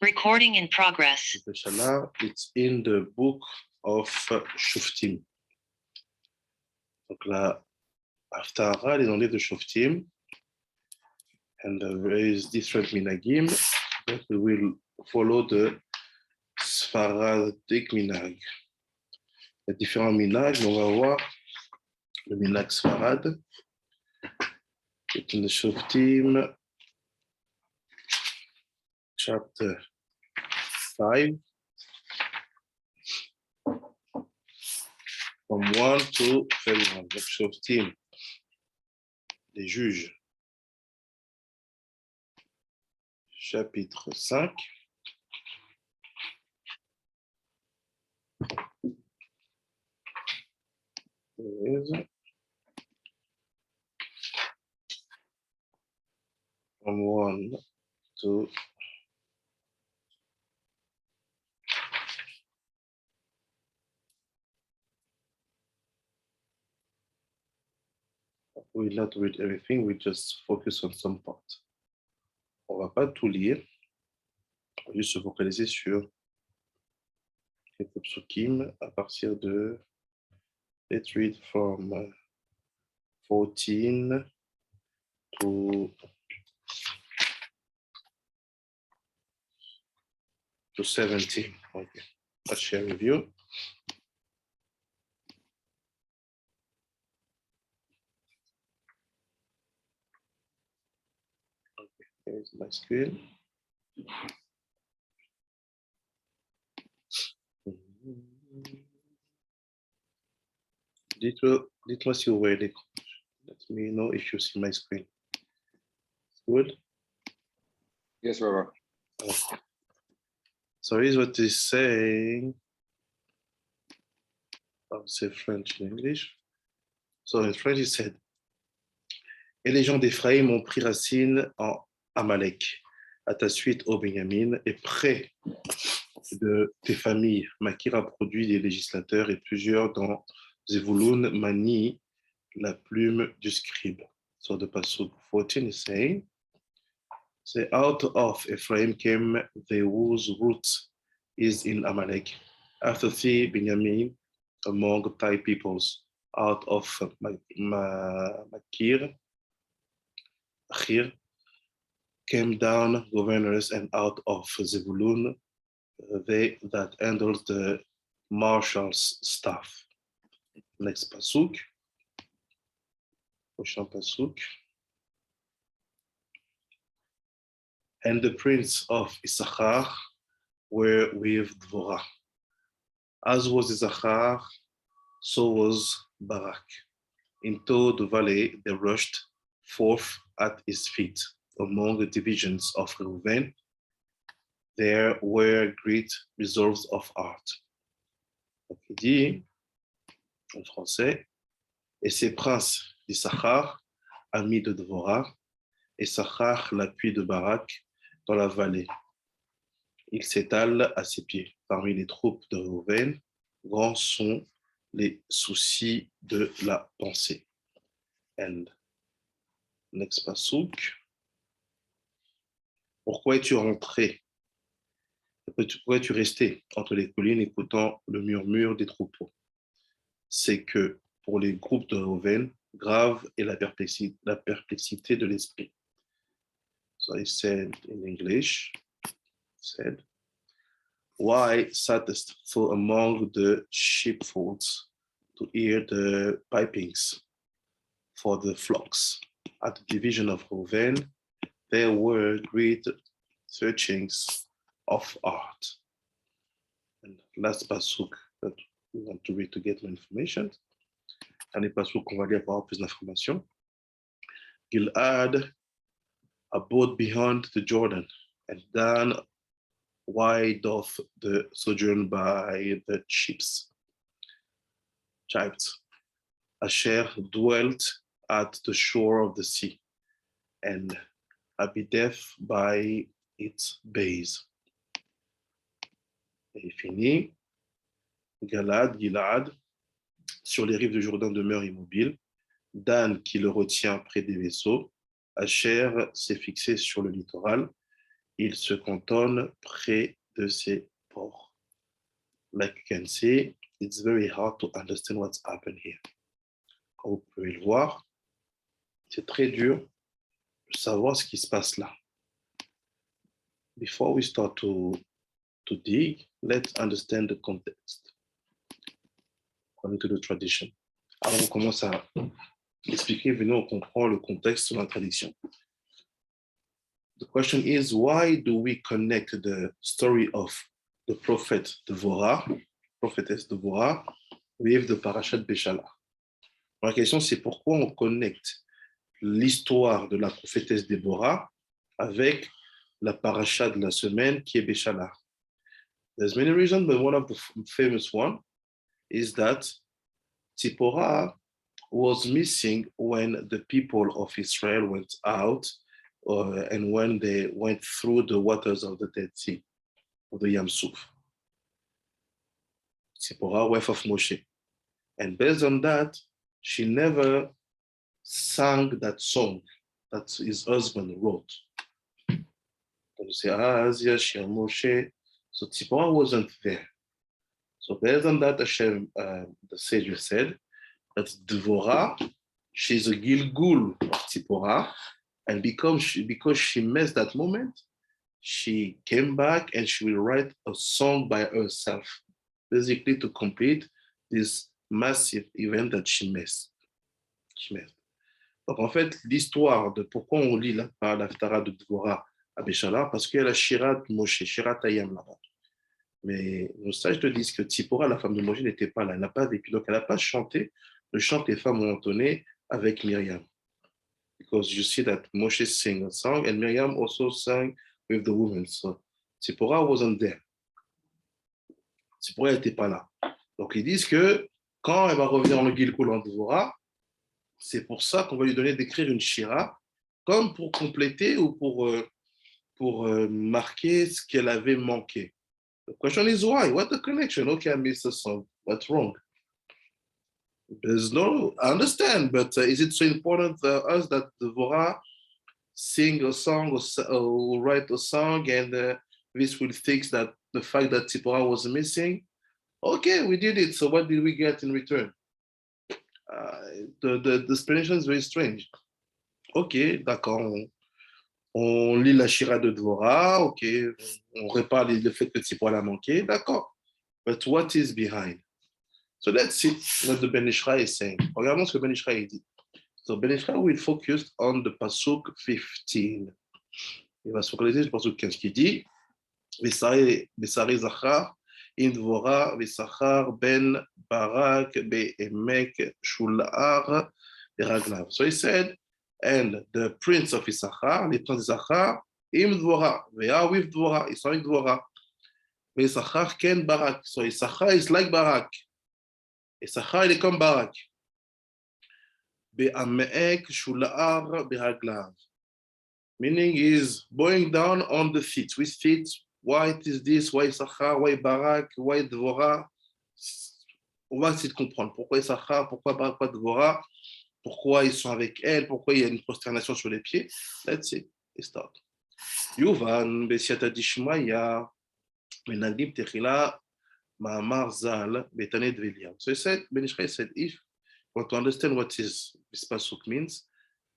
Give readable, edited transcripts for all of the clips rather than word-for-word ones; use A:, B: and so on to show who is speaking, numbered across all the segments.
A: Recording in progress.
B: Inshallah, it's in the book of Shoftim. Donc là, Haftarah est dans le livre de Shoftim, and there is different minagim, but we will follow the Sfaradic minag. Il y a différents minags, mais on va voir le minag Sfarad. It's in the Shoftim, chapter 5, from 1 to 31. Donc Shoftim, les juges, chapitre 5. From 1 to 31. We will not read everything, we just focus on some part. On ne va pas tout lire, on va juste se focaliser sur quelques psukim à partir de, let's read from 14 to 17. Okay, let's share with you. Okay, here's my screen. Dites-moi si vous voyez l'écran. Let me know if you see my screen. Good?
C: Yes, Rabbi.
B: Okay. So here's what he's saying. I'll say French and English. So in French, he said, et les gens d'Éphraïm ont pris racine en Amalek, à ta suite, ô Benjamin, et près de tes familles, Makir a produit des législateurs et plusieurs dans Zevulun manient la plume du scribe. So the Pasuk 14 is saying, say, out of Ephraim came they whose root is in Amalek. After thee, Benjamin, among thy peoples, out of Makir, came down governors, and out of Zebulun, they that handled the marshal's staff. Next pasuk. Prochain pasuk. And the prince of Issachar were with Dvorah. As was Issachar, so was Barak. Into the valley they rushed forth at his feet. Among the divisions of Reuven, there were great resolves of heart. Donc il dit, en français, et ces princes d'Issachar, amis de Dvorah, et Issachar, l'appui de Barak, dans la vallée. Il s'étale à ses pieds. Parmi les troupes de Reuven, grands sont les soucis de la pensée. And next pasuk. Pourquoi es-tu rentré? Pourquoi es-tu resté entre les collines écoutant le murmure des troupeaux? C'est que pour les groupes de Reuven, grave est la perplexité de l'esprit. So I said in English, said, why sattest thou among the sheepfolds to hear the pipings for the flocks? At the division of Reuven, there were great searchings of heart. And last pasuk that we want to read to get more information. Dernier pasuk qu'on va lire pour avoir plus d'informations. Gilad abode beyond the Jordan, and Dan wide doth the sojourn by the ships. Tribes. Asher dwelt at the shore of the sea, and abideth by its base. Et fini. Gilad, sur les rives du Jourdain demeure immobile. Dan qui le retient près des vaisseaux. Asher s'est fixé sur le littoral. il se cantonne près de ses ports. Like you can see, it's very hard to understand what's happened here. Comme vous pouvez le voir, c'est très dur de savoir ce qui se passe là. Before we start to dig, let's understand the context according to the tradition. Avant qu'on commence à expliquer, venons on comprend le contexte de la tradition. The question is, why do we connect the story of the prophet Devorah, prophetess Devorah, with the parashat Béchala? La question, c'est pourquoi on connecte l'histoire de la prophétesse Déborah avec la paracha de la semaine qui est Béchala. There's many reasons, but one of the famous one is that Tzipporah was missing when the people of Israel went out and when they went through the waters of the Dead Sea, of the Yam Suf. Tzipporah, wife of Moshe. And based on that, she never sang that song that his husband wrote. You say, Asia, Moshe. So Tzipporah wasn't there. So based on that, Hashem, the sage said that Devorah, she's a Gilgul of Tzipporah, and because she missed that moment, she came back and she will write a song by herself, basically to complete this massive event that she missed. Donc en fait, l'histoire de pourquoi on lit l'Haftarah de Devorah à Béchala, parce qu'il y a la Shirat Moshe, Shirat Hayam là-bas. Mais nos sages te disent que Tzipporah, la femme de Moshe, n'était pas là, elle n'a pas vécu, donc elle n'a pas chanté le chant que les femmes ont entonné avec Myriam. Because you see that Moshe sang a song and Miriam also sang with the women. So Tzipporah wasn't there. Tzipporah n'était pas là. Donc ils disent que quand elle va revenir en le Gilgul en Devorah, c'est pour ça qu'on va lui donner d'écrire une shira, comme pour compléter ou pour marquer ce qu'elle avait manqué. The question is why? What the connection? Okay, I missed a song. What's wrong? There's no, I understand, but is it so important to us that Devorah sing a song or write a song and this will fix that the fact that Tzipporah was missing? Okay, we did it. So what did we get in return? The explanation is very strange. Ok, d'accord. On lit la Shira de Dvorah. Ok, on répare le fait que Tzipporah l'a manqué. D'accord. But what is behind? So let's see what the Ben Ishra is saying. Regardons ce que Ben Ishra dit. So Ben Ishra will focus on the Pasuk 15. Il va se focaliser sur le Pasuk 15 qui dit Vesari Zachar in Dvorah Vesachar ben Barak be'emek Shular beraglav. So he said, and the prince of Issachar, the prince of Issachar, im Dvorah, they are with Dvorah, it's like Dvorah. Issachar ken Barak. So Issachar is like Barak. Issachar il est comme Barak. Be'amek Shular beraglav. Meaning is bowing down on the feet. With feet, why is this? Why Issachar? Why Barak? Why Dvorah? On va essayer de comprendre pourquoi Issachar, pourquoi Barak, pourquoi Dvorah, pourquoi ils sont avec elle, pourquoi il y a une prosternation sur les pieds. Let's see. Let's start. Yuvan besiata dishmaya menagdim techila ma'amar zal betanet veliam. So he said, Ben Ishai said, if you want to understand what this pasuk means,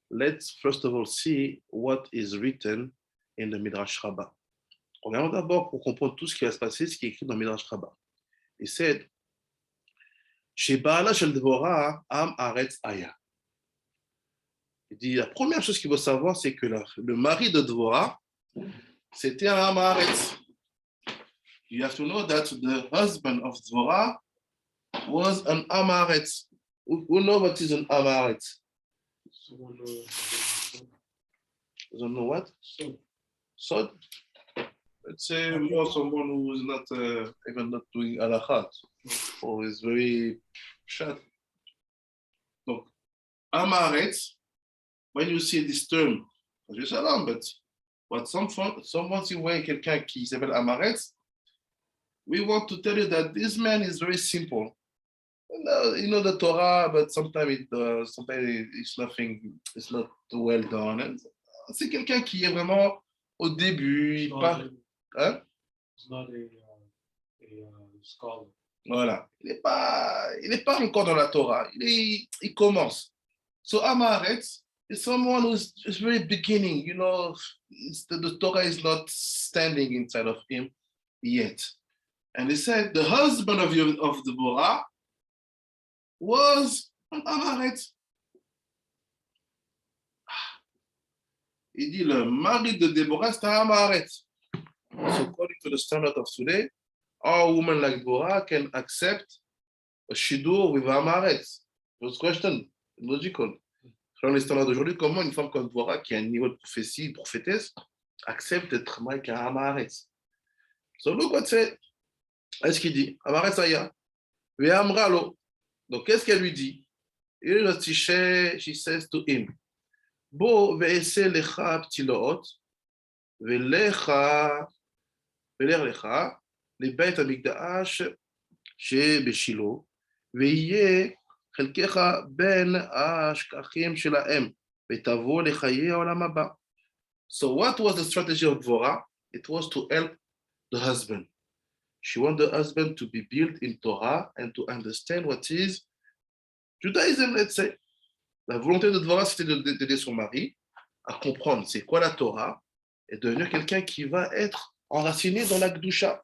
B: let's first of all see what is written in the Midrash Rabbah. Regardons d'abord pour comprendre tout ce qui va se passer, ce qui est écrit dans le Midrash Rabbah. Il said, chez Baala shel Dvorah am aretz aya. Il dit, la première chose qu'il faut savoir, c'est que le mari de Dvorah, c'était un am aretz. You have to know that the husband of Dvorah was an am aretz. Who knows what is an am aretz? Doesn't know what? Sod. Let's say more someone who is not even not doing halakha, or is very shut. Donc, amaretz, when you see this term, je sais pas, but what someone see when quelqu'un qui s'appelle amaretz, we want to tell you that this man is very simple. You know the Torah, but sometimes it's nothing, it's not well done. C'est quelqu'un qui est vraiment au début, il parle. Hein?
A: He's not a scholar.
B: Voilà. Il n'est pas encore dans la Torah. Il commence. So Amaret is someone who's just very beginning. You know, the Torah is not standing inside of him yet. And he said the husband of Deborah was Amaret. Il dit le mari de Déborah, c'était Amaret. So according to the standard of today, all women like Deborah can accept a shidur with Amaret. First question, logical. Selon les standards d'aujourd'hui, comment une femme comme Deborah, qui a un niveau de prophétie, prophétesse, accepte d'être mariée à Amaret? So look what said. Est-ce qu'il dit? Amaret Saya. Ve'amralo. Donc qu'est-ce qu'elle lui dit? She says to him, Bo ve'ese lecha ptilot, ve'lecha lecha, לבית המקדש שבשילה, ויהיה חלקך בין השכחים שלהם, ותבוא לחיי העולם הבא. So what was the strategy of Dvorah? It was to help the husband. She wanted the husband to be built in Torah and to understand what is Judaism, let's say. La volonté de Dvorah, c'était d'aider son mari à comprendre c'est quoi la Torah et devenir quelqu'un qui va être enraciné dans la Kedusha.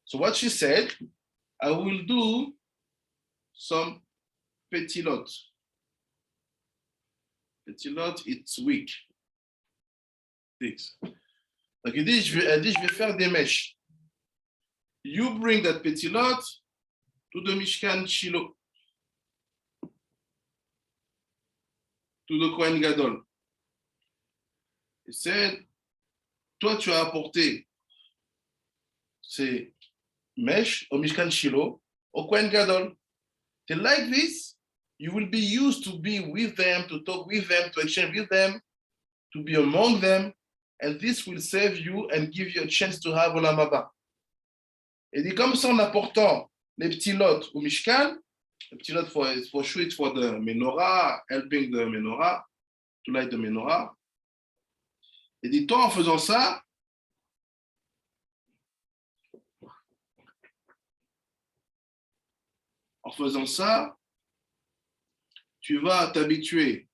B: So what she said, I will do some petilot. Petilot, it's weak. Donc elle dit, je vais faire des mèches. You bring that petilot to the Mishkan Shiloh. To the Kohen Gadol. He said, toi tu as apporté ces mèches au Mishkan Shiloh, au Kohen Gadol. They like this, you will be used to be with them, to talk with them, to exchange with them, to be among them, and this will save you and give you a chance to have Olam Haba. Et dit comme ça en apportant les petits lots au Mishkan, les petits lots for shoot for the menorah, helping the menorah, to light the menorah. Et dit toi en faisant ça, tu vas t'habituer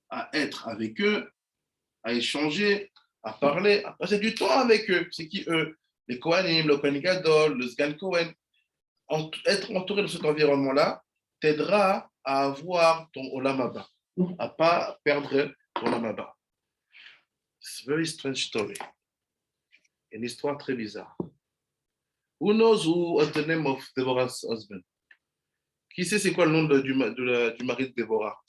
B: à être avec eux, à échanger, à parler, à passer du temps avec eux. C'est qui eux? Les Kohanim, le Kohen Gadol, le Sgan Kohen. Être entouré de cet environnement-là t'aidera à avoir ton Olam Haba, à ne pas perdre ton Olam Haba. It's a very strange story. Une histoire très bizarre. Who knows who was the name of Deborah's husband? Qui sait c'est quoi le nom du mari de Déborah?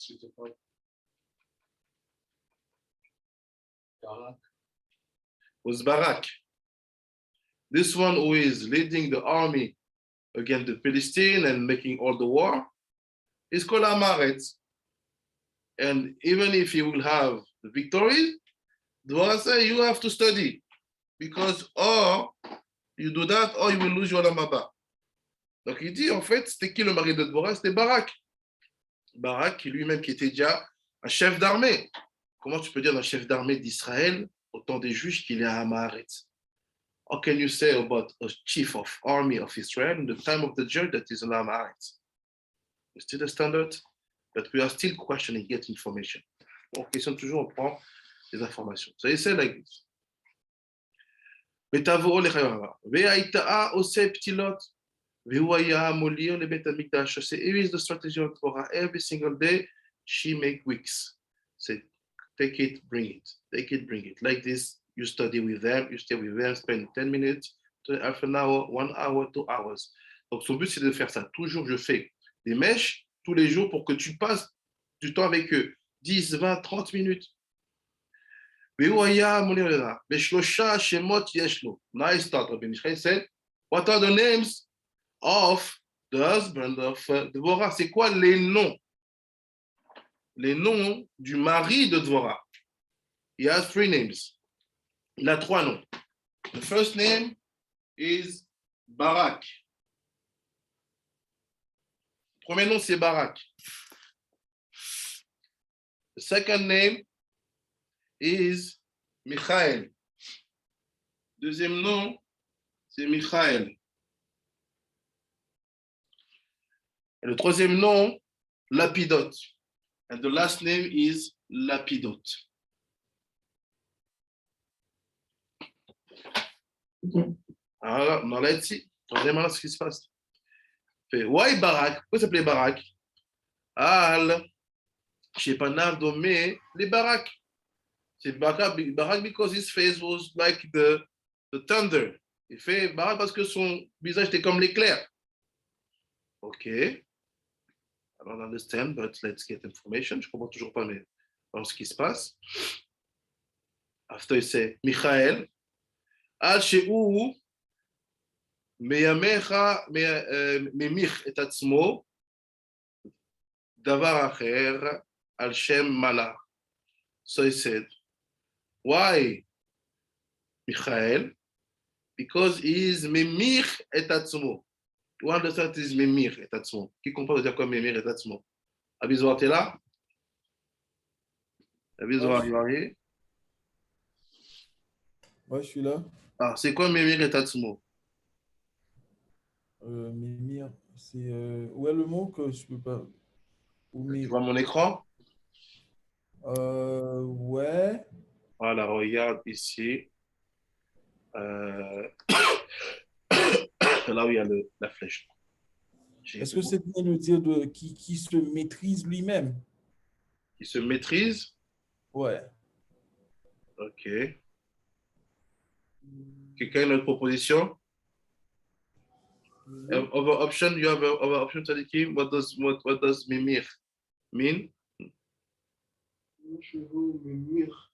A: Barak.
B: Was Barak. This one who is leading the army against the Philistines and making all the war is called Amaret. And even if he will have the victory, Deborah said, you have to study because or you do that or you will lose your Olam Haba. Donc il dit, en fait, c'était qui le mari de Deborah? C'était Barak. Barak, qui lui-même qui était déjà un chef d'armée. Comment tu peux dire un chef d'armée d'Israël au temps des juges qu'il est à Amaret? How can you say about a chief of army of Israel in the time of the judge that is an Amaret? It's still a standard, but we are still questioning, get information. On questionne toujours, on prend des informations. So he said like this. ותבואו לחייו, והייתה עושה פתילות, והוא היה מוליך לבית המקדש. So here is the strategy of Torah. Every single day, she make wicks. Say, take it, bring it. Take it, bring it. Like this, you study with them, you stay with them, spend 10 minutes, half an hour, 1 hour, 2 hours. Donc son but, c'est de faire ça. Toujours, je fais des mèches tous les jours pour que tu passes du temps avec eux. 10, 20, 30 minutes. והוא היה מוליך לבית. בשלושה שמות יש לו. Nice start, Rabbi Mishraï said, what are the names of the husband of Deborah? C'est quoi les noms? Les noms du mari de Deborah. He has 3 names. Il a 3 noms. The first name is Barak. Le premier nom, c'est Barak. The second name is Michael. Deuxième nom, c'est Michael. Et le troisième nom, Lapidot. And the last name is Lapidot. Alors, on enlève ici. Regardez maintenant ce qui se passe. Fait, why Barak? Pourquoi ça s'appelait Barak? Al, Shepanav Domé, les Barak. C'est Barak because his face was like the thunder. Il fait Barak parce que son visage était comme l'éclair. Ok. I don't understand, but let's get information. Je ne comprends toujours pas mais ce qui se passe. After, c'est Michael. Al Shehu Meyamecha Memich et Atzmo Davar Acher Al Shem Malach. So he said, why Michael? Because he is Memich et Atzmo. You understand what is Memich et Atzmo? Qui comprend de dire quoi Memich et Atzmo? Abizoar, t'es là? Abizoar, you
D: Ouais, je suis là.
B: Ah, c'est quoi Memich et Atzmo?
D: Mimir, c'est. Où est le mot que je peux pas.
B: Tu vois mon écran?
D: Ouais.
B: Voilà, regarde ici. Là où il y a la flèche.
D: Est-ce que c'est bien de dire qui se maîtrise lui-même?
B: Qui se maîtrise?
D: Ouais.
B: Ok. Quelqu'un a une autre proposition? Other option, you have other option, Tadikim? What does mimir mean?
A: Mimir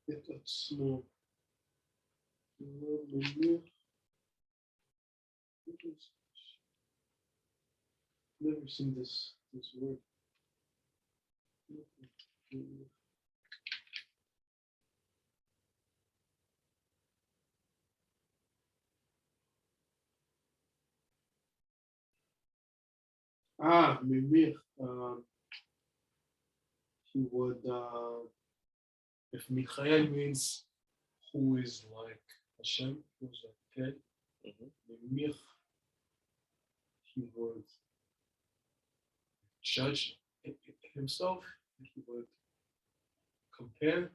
A: et Atzmo. Mimir. Never seen this word. Ah, Mimir. He would, if Michael means who is like Hashem, who's like God, Mimir, he would judge himself, he would compare.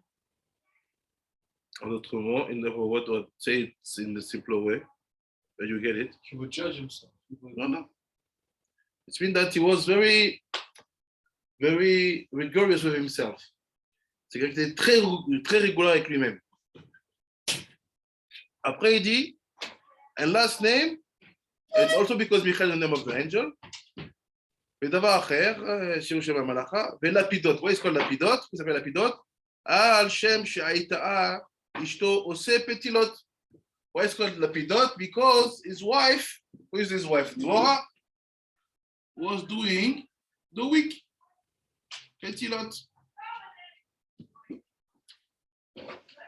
B: En d'autres mots, in the word, say it in the simpler way, but you get it.
A: He would judge himself. He would,
B: No. It means that he was very, very rigorous with himself. C'est quelqu'un qui était très rigoureux avec lui-même. Après, il dit, and last name, it's also because Michael is the name of the angel. ודבר אחר, שירו שם המלאכה, ולפידות. What is called לפידות? הוא מספר לפידות. על שם שהייתה אשתו עושה פתילות. Why is called לפidot? Because his wife, who is his wife? Dvorah, was doing the week. Petilot.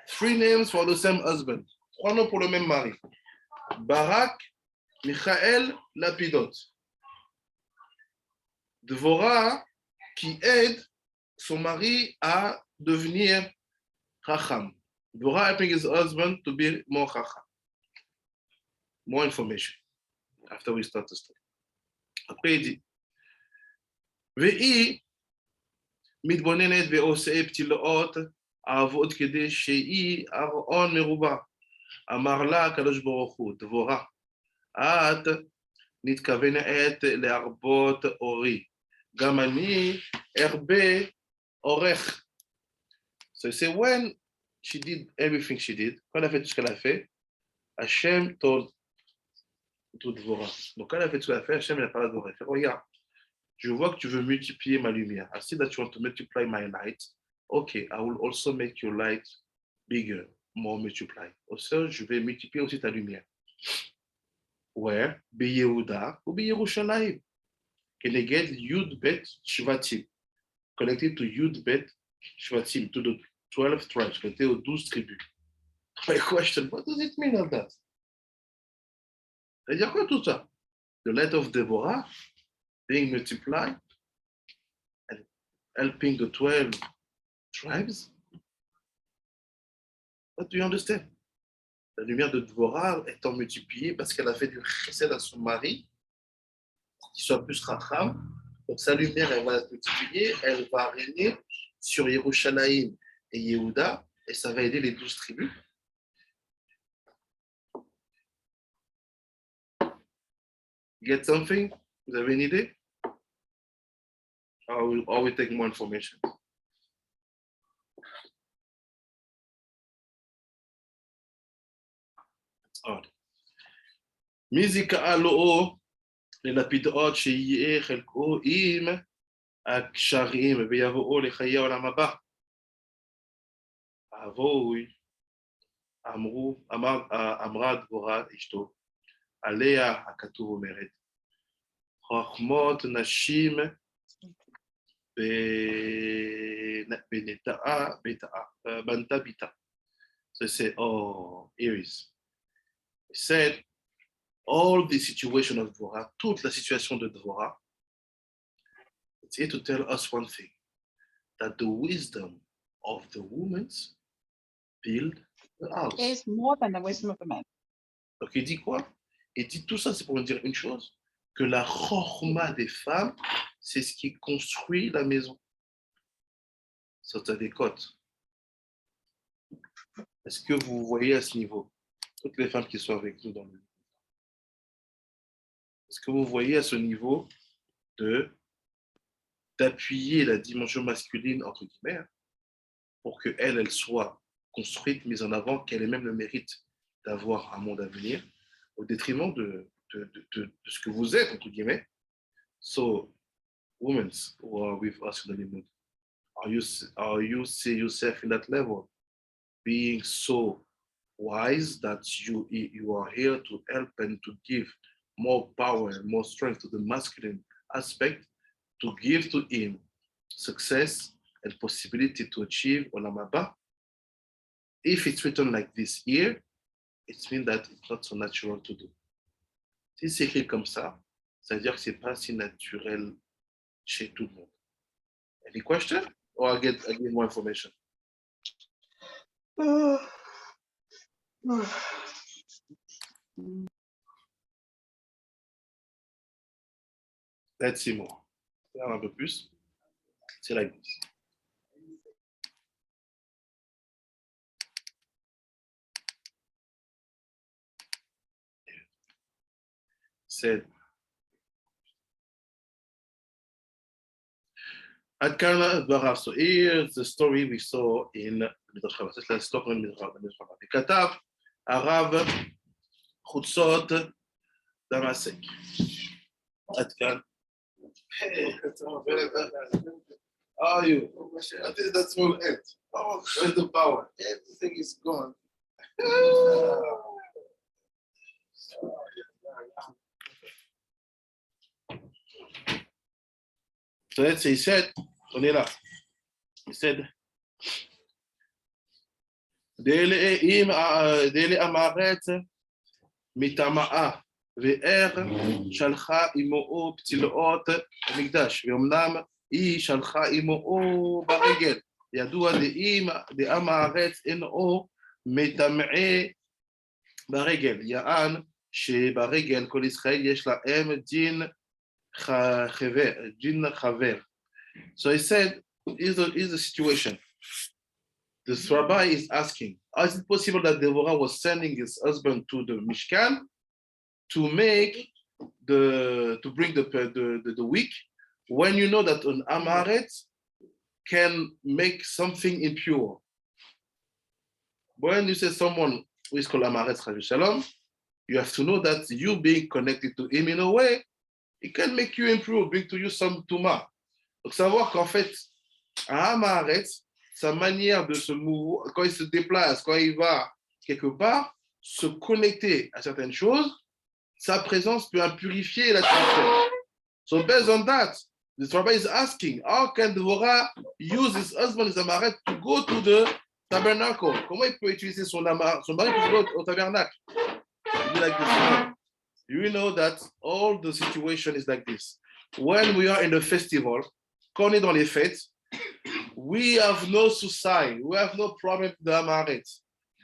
B: 3 names for the same husband. 3 noms pour le même mari. Barak, Michael, Lapidot. Dvorah qui aide son mari à devenir Chacham. Dvorah helping his husband to be more Chacham. More information after we start the story. Après, il dit, והיא מתבוננת ועושה פתילאות אהבות כדי שהיא ארון מרובע. אמר לה הקדוש ברוך הוא, דבורה, את נתכוונת להרבות אורי, גם אני ארבה אורך. So you say, when she did everything she did, quand elle a fait tout ce qu'elle a fait, Hachem told to Dvorah. Donc quand elle a fait tout ce qu'elle a fait, Hachem a parlé à Dvorah. Il fait, regarde, je vois que tu veux multiplier ma lumière. I see that you want to multiply my light. Okay, I will also make your light bigger, more multiply. Also, je vais multiplier aussi ta lumière. Where? Beyehuda ou Beyerushalayim. Keneged Yud Bet Shvatim. Connected to Yud Bet Shvatim, to the 12 tribes, connected aux 12 tribus. My question, what does it mean of that? Ça veut dire quoi tout ça? The light of Deborah being multiplied and helping the 12 tribes? What do you understand? La lumière de Dvorah étant multipliée parce qu'elle a fait du chesed à son mari, pour qu'il soit plus racham. Donc sa lumière, elle va être multipliée, elle va régner sur Yerushalayim et Yehuda, et ça va aider les 12 tribus. Get something? Vous avez une idée? I will take more information. מזיקה לו ללפידות שיהיה חלקו עם הקשרים ויבואו לחיי העולם הבא. אבוי, אמרה דבורה אשתו, עליה הכתוב אומרת, חכמות נשים בנתה ביתה. So I said, oh, Iris. He said, all the situation of Dvorah, toute la situation de Dvorah, it's here to tell us one thing, that the wisdom of the women build the house.
E: Is more than the wisdom of the man.
B: Donc il dit quoi? Il dit tout ça, c'est pour nous dire une chose, que la chorma des femmes, c'est ce qui construit la maison. Ça, t'as des cotes. Est-ce que vous voyez à ce niveau, toutes les femmes qui sont avec nous dans le... Est-ce que vous voyez à ce niveau d'appuyer la dimension masculine, entre guillemets, pour qu'elle, elle soit construite, mise en avant, qu'elle ait même le mérite d'avoir un monde à venir, au détriment de ce que vous êtes, entre guillemets. So, women who are with us in the limit, are you see yourself in that level, being so wise that you are here to help and to give more power and more strength to the masculine aspect, to give to him success and possibility to achieve Olam Haba? If it's written like this here, it means that it's not so natural to do. Si c'est écrit comme ça, ça veut dire que c'est pas si naturel chez tout le monde. Any question? Or I get more information? Let's see more. Un peu plus. C'est like this. Said, Adkana Barav. So here's the story we saw in Midrash Rabbah. Let's stop in Midrash Rabbah. Katav Arav Chutzot Damasek. Adkan. Hey, how are you? I think that's all it. Oh, where's the power? Everything is gone. So let's say he said, on est là. He said, Dele Amaret Mitama'a ve'er shalcha imo ptiloot mikdash ve'omnam היא שלחה עמו ברגל, ידוע דעם הארץ אינו מטמא ברגל, יען שברגל כל ישראל יש להם דין חבר. So he said, here's the situation. This rabbi is asking, how is it possible that Devorah was sending his husband to the Mishkan to bring the weak, when you know that an Amaret can make something impure? When you say someone who is called Amaret Shalom, you have to know that you being connected to him in a way, it can make you impure, bring to you some Touma. Donc savoir qu'en fait, un Amaret, sa manière de se mouvoir, quand il se déplace, quand il va quelque part, se connecter à certaines choses, sa présence peut impurifier la terre. So based on that, this rabbi is asking, how can Devorah use his husband as Amaret to go to the tabernacle? Comment il peut utiliser son mari pour go au tabernacle? Like this. You know that all the situation is like this. When we are in the festival, quand on est dans les fêtes, we have no souci, we have no problem with the Amaret.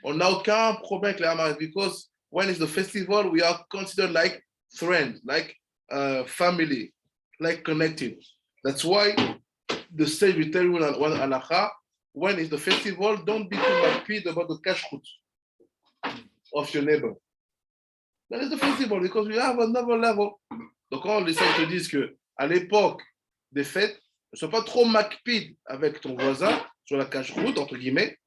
B: On n'a aucun problème avec les Amalek because when it's the festival, we are considered like friends, like family, like connected. That's why the sage will tell you one halacha, when it's the festival, don't be too happy about the kashrut of your neighbor. That is the festival because we have another level. Donc, quand les sages te disent qu'à l'époque des fêtes, ne sois pas trop macpide avec ton voisin sur la cache-route, entre guillemets,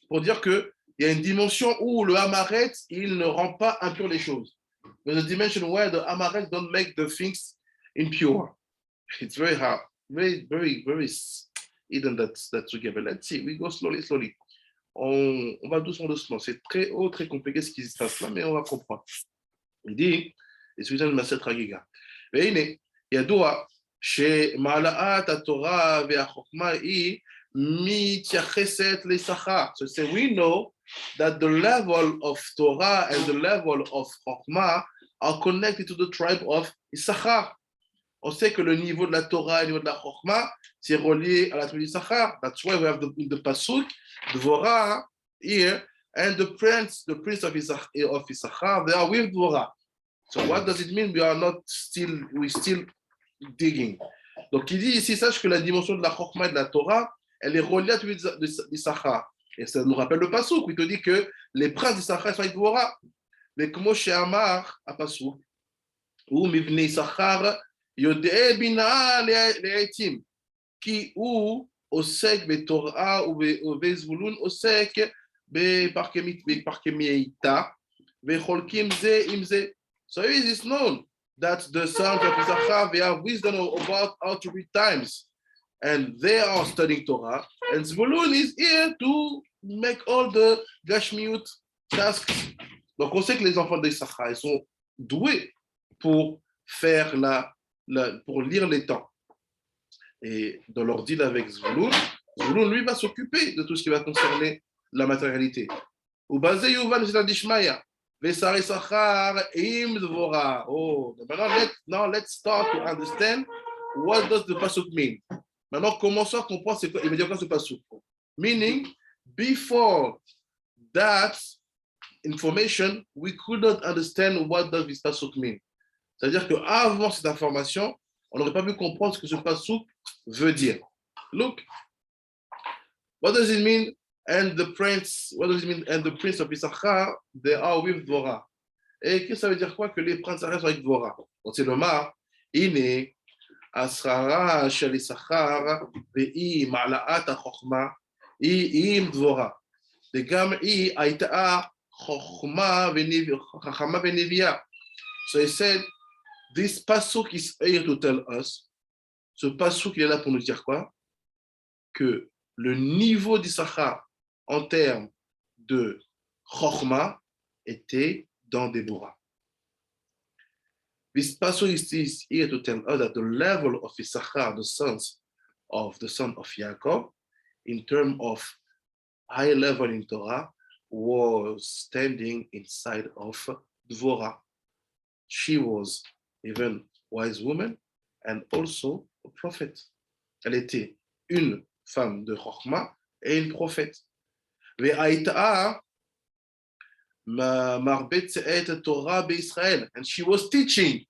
B: pour dire qu'il y a une dimension où le Hamaret, il ne rend pas impur les choses. There's a dimension where the Hamaret don't make the things impure. It's very hard, very hidden that together. Let's see, we go slowly. On va doucement. C'est très haut, très compliqué ce qui se passe là, mais on va comprendre. Il dit, et c'est une Maset Chagiga. והנה, ידוע שמעלת התורה והחוכמה היא מתייחסת לשכר. So we know that the level of Torah and the level of Chokhmah are connected to the tribe of Issachar. On sait que le niveau de la Torah et le niveau de la Chokhmah, c'est relié à la tribu d'Issachar. That's why we have the Pasuk, Dvorah here, and the prince of Issachar, they are with Dvorah. So what does it mean? We're still digging. Donc il dit ici, sache que la dimension de la Chokhmah et de la Torah, elle est reliée à la tribu d'Issachar. Et ça nous rappelle le Pasuk, où il te dit que les princes d'Issachar sont avec Dvorah. Mais comme chez Amar, à Pasuk, ou Mivne Issachar, Yodé Bina Le'etim, qui ou Osek Betorah ou Bezvulun Osek Beparkemieita, Becholkim Ze Imze. So it is known that the sons of Issachar, they have wisdom about how to read times. And they are studying Torah. And Zvulun is here to make all the Gashmiut tasks. Donc on sait que les enfants d'Issachar, ils sont doués pour faire pour lire les temps. Et dans leur deal avec Zvulun, Zvulun, lui, va s'occuper de tout ce qui va concerner la matérialité. Ou basé Yuval Dishmaya. Oh, now let's start to understand what does the pasuk mean. Maintenant, commençons à comprendre c'est quoi, il veut dire quoi ce pasuk. Meaning, before that information, we could not understand what does this pasuk mean. C'est-à-dire qu'avant cette information, on n'aurait pas pu comprendre ce que ce pasuk veut dire. Look, what does it mean? And the prince of Issachar, they are with Dvorah. Et qu'est-ce que ça veut dire quoi que les princes d'Issachar sont avec Dvorah? Donc c'est le mar. Iné, Asrara shel Issachar, ve'i ma'la'at ha-chokhmah, im Dvorah. Degam aita chokhmah ve'neviah. So he said, this pasuk is here to tell us, ce pasuk il est là pour nous dire quoi? Que le niveau d'Issachar en termes de Chokhmah était dans Déborah. This passage is here to tell us that the level of Issachar, the son of Yaakov, in terms of high level in Torah, was standing inside of Dvorah. She was even wise woman and also a prophet. Elle était une femme de Chokhmah et une prophète. והייתה מרבית את התורה בישראל, and she was teaching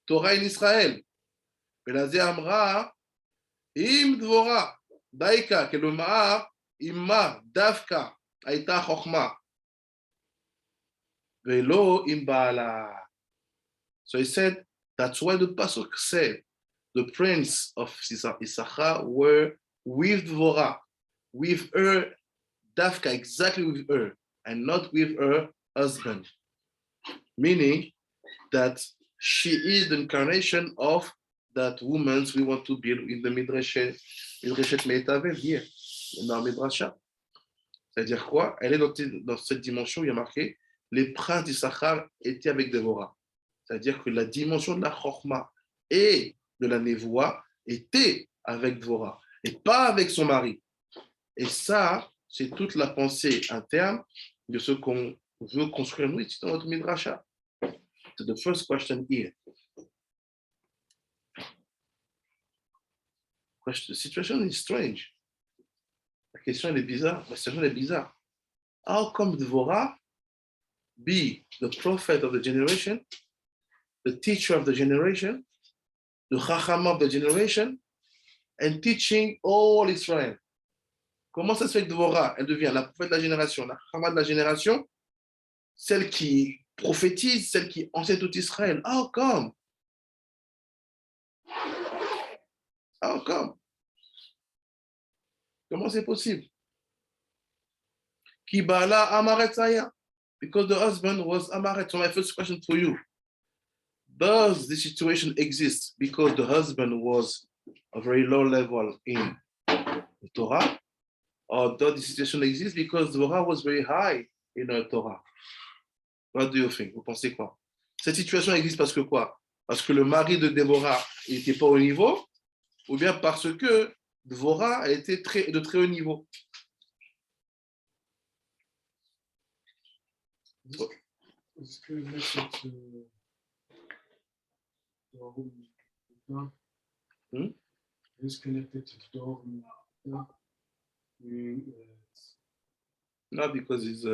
B: Torah in Israel. ולזה אמרה, אם דבורה, דייקה, כלומר, אימה דווקא הייתה חוכמה, ולא עם בעלה. So he said, that's why the pasuk said, the prince of Issachar were with Dvorah, with her Dafka, exactly with her, and not with her husband. Meaning that she is the incarnation of that woman we want to build in the Midrashet Meitavel here, in our Midrasha. C'est-à-dire quoi? Elle est dans cette dimension où il y a marqué les princes d'Issachar étaient avec Déborah. C'est-à-dire que la dimension de la Chokhmah et de la Nevoa était avec Déborah et pas avec son mari. Et ça, c'est toute la pensée interne de ce qu'on veut construire nous ici dans notre Midrasha. So the first question here. The situation is strange. La question elle est bizarre. La situation est bizarre. how come Dvorah be the prophet of the generation, the teacher of the generation, the Chacham of the generation, and teaching all Israel? Comment ça se fait que Dvorah, elle devient la prophète de la génération, la Chachama de la génération, celle qui prophétise, celle qui enseigne tout Israël? How come? How come? Comment c'est possible? Ki bala amaret saya, because the husband was amaret. So my first question for you, does this situation exist because the husband was a very low level in the Torah? Or does this situation exist because Torah was very high in the Torah? What do you think? Vous pensez quoi? Cette situation existe parce que quoi? Parce que le mari de Déborah n'était pas au niveau, ou bien parce que Déborah était de très haut niveau?
A: Est-ce que là, cette est-ce qu'elle était d'or?
B: Not because his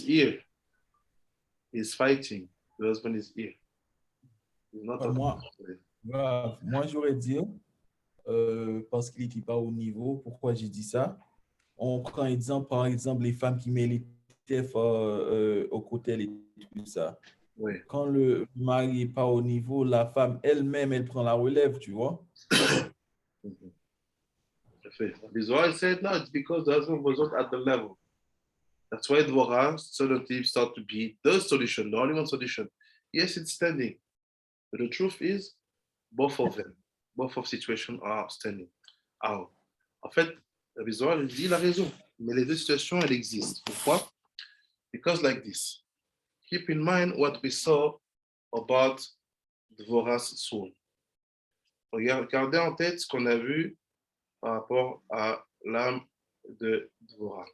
B: ear is fighting. The husband is here. He's not
D: Moi, j'aurais dit, parce qu'il n'était pas au niveau, pourquoi j'ai dit ça? On prend exemple, par exemple, les femmes qui mettent les tefs au côté et tout ça.
B: Oui.
D: Quand le mari n'est pas au niveau, la femme elle-même, elle prend la relève, tu vois?
B: Israel said, no, it's because the husband was not at the level. That's why Dvorah suddenly start to be the solution, the only one solution. Yes, it's standing. But the truth is, both of them, both of situations are standing. How? En fait, Israel dit la raison, mais les deux situations, elles existent. Pourquoi? Because like this. Keep in mind what we saw about Dvorah's soul. Regardez en tête ce qu'on a vu par rapport à l'âme de Dvorah.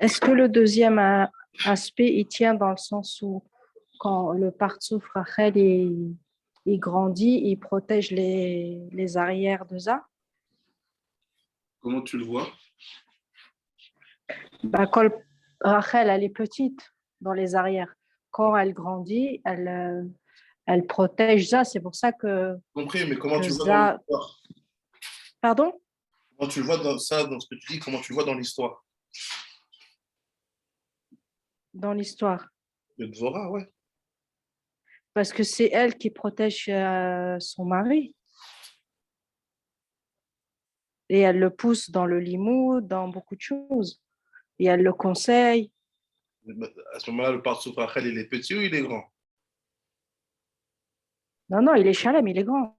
F: Est-ce que le deuxième aspect, il tient dans le sens où quand le partsouf Rachel il grandit, il protège les arrières de Za?
B: Comment tu le vois?
F: Quand Rachel, elle est petite dans les arrières. Quand elle grandit, elle protège Za. C'est pour ça que...
B: Compris, mais comment tu le vois
F: Za...
B: dans l'histoire?
F: Pardon?
B: Comment tu le vois dans ça, dans ce que tu dis, comment tu le vois dans l'histoire?
F: Dans l'histoire.
B: De Dvorah, ouais.
F: Parce que c'est elle qui protège son mari. Et elle le pousse dans le limou, dans beaucoup de choses. Et elle le conseille.
B: À ce moment-là, le partsouf Rachel, il est petit ou il est grand?
F: Non, il est Shalem, il est grand.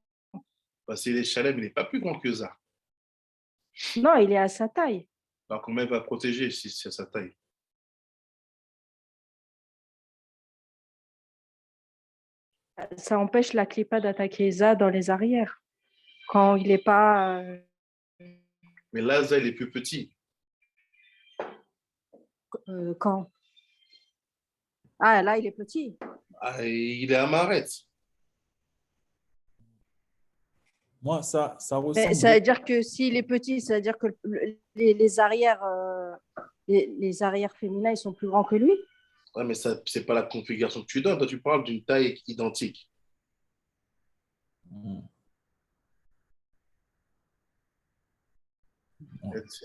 B: Parce qu'il est Shalem, il n'est pas plus grand que ça.
F: Non, il est à sa taille.
B: Alors comment il va protéger si c'est à sa taille?
F: Ça empêche la clipa d'attaquer Za dans les arrières. Quand il n'est pas...
B: Mais là, Za, il est plus petit.
F: Quand? Ah, là, il est petit.
B: Ah, il est à Maret.
D: Moi, ça ressemble...
F: Mais ça veut dire que s'il est petit, ça veut dire que les arrières, les arrières féminins, ils sont plus grands que lui?
B: Ouais, mais ça, c'est pas la configuration que tu donnes. Toi, tu parles d'une taille identique.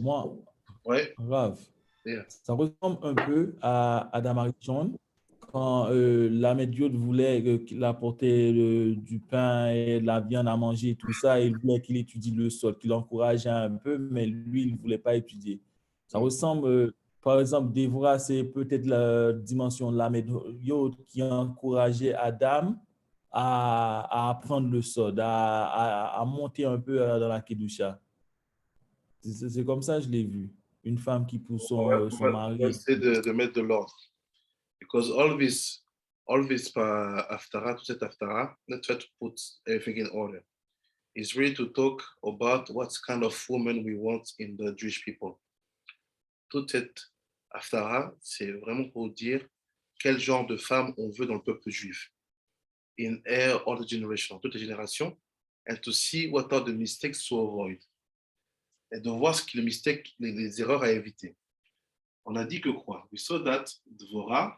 D: Moi,
B: ouais.
D: Grave.
B: Yeah.
D: Ça ressemble un peu à Adam Arichon quand l'Ahmed Diod voulait qu'il apportait du pain et de la viande à manger et tout ça. Il voulait qu'il étudie le sol, qu'il encourageait un peu, mais lui, il ne voulait pas étudier. Ça ressemble, par exemple, Dévorah, c'est peut-être la dimension de l'Ahmed Diod qui encourageait Adam à apprendre le sol, à monter un peu dans la Kedusha. C'est comme ça que je l'ai vu. Une femme qui pousse son mari.
B: On va essayer de mettre de l'ordre. Because all this Haftarah, tout cet Haftarah, let's try to put everything in order. It's really to talk about what kind of woman we want in the Jewish people. Toute cette Haftarah, c'est vraiment pour dire quel genre de femme on veut dans le peuple juif. In all the generations, toutes les générations, and to see what are the mistakes to avoid. et de voir ce qui est le mistake, les erreurs à éviter. On a dit que quoi? We saw that Dvorah,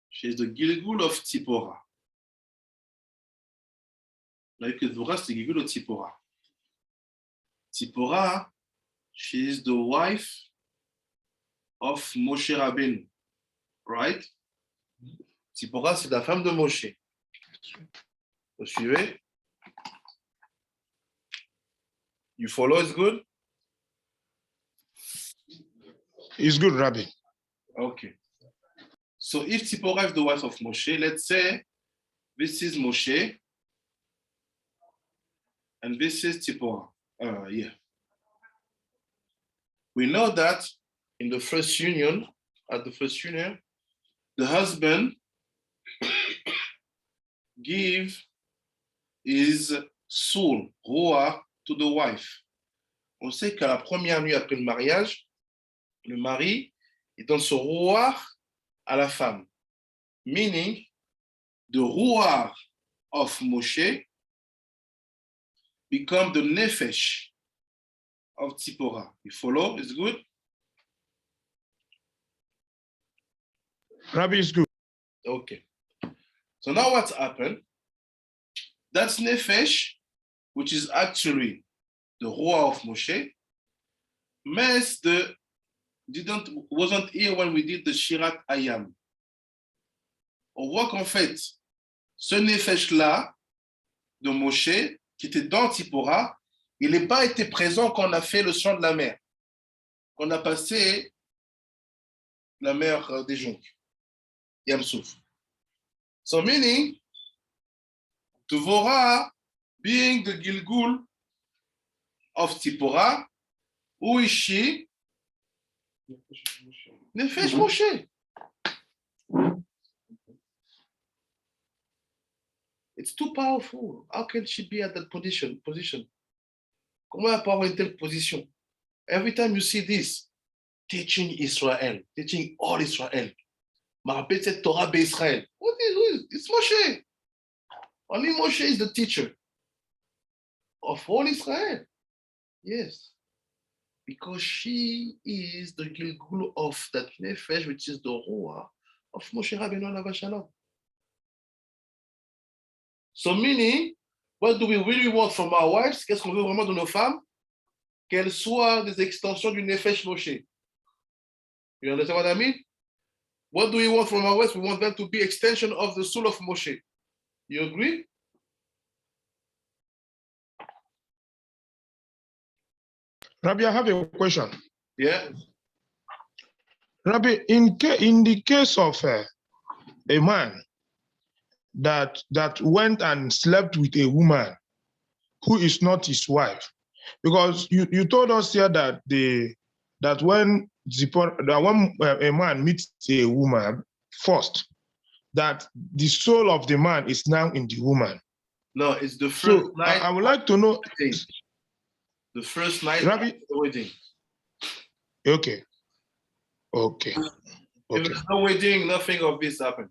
B: she is the Gilgul of Tzipora. On a dit que Dvorah, c'est le Gilgul of Tzipora. Tzipora, she is the wife of Moshe Rabbeinu, right? Tzipora, c'est la femme de Moshe. Vous suivez? You follow, it's good?
G: It's good, Rabbi.
B: Okay. So if Tzipora is the wife of Moshe, let's say this is Moshe and this is Tzipora. Yeah. We know that in the first union, the husband give his soul, Roa, to the wife. On sait qu'à la première nuit après le mariage, le mari, il donne son Roa à la femme. Meaning, the Roa of Moshe become the Nefesh of Tzipora. You follow? It's good?
G: Rabbi is good.
B: Okay. So now what's happened? That's Nefesh, which is actually the Roa of Moshe. Mes wasn't here when we did the Shirat Hayam. On voit qu'en fait, ce Nefesh-là de Moshe, qui était dans Tzipora, il n'a pas été présent quand on a fait le chant de la mer, qu'on a passé la mer des jonques, Yam Souf. So meaning, Dvorah being the Gilgul of Tzipora, who is she? Nefesh Moshe. It's too powerful. How can she be at that position? Comment elle peut avoir une telle position? Every time you see this, teaching Israel, teaching all Israel, me rappelle cette Torah d'Israël. It's Moshe. Only Moshe is the teacher of all Israel. Yes. Because she is the Gilgul of that Nefesh, which is the Ruah of Moshe Rabbeinu Alav Shalom. So meaning, what do we really want from our wives? Qu'est-ce qu'on veut vraiment de nos femmes? Qu'elles soient des extensions du Nefesh Moshe. You understand what I mean? What do we want from our wives? We want them to be extension of the soul of Moshe. You agree?
G: Rabbi, I have a question.
B: Yeah.
G: Rabbi, in the case of a man that went and slept with a woman who is not his wife, because you told us here that when a man meets a woman first, that the soul of the man is now in the woman.
B: No, it's the first
G: So
B: night.
G: I would like to know.
B: The first night
G: Rabbi,
B: of the wedding.
G: okay.
B: If there's no wedding, nothing of this happened.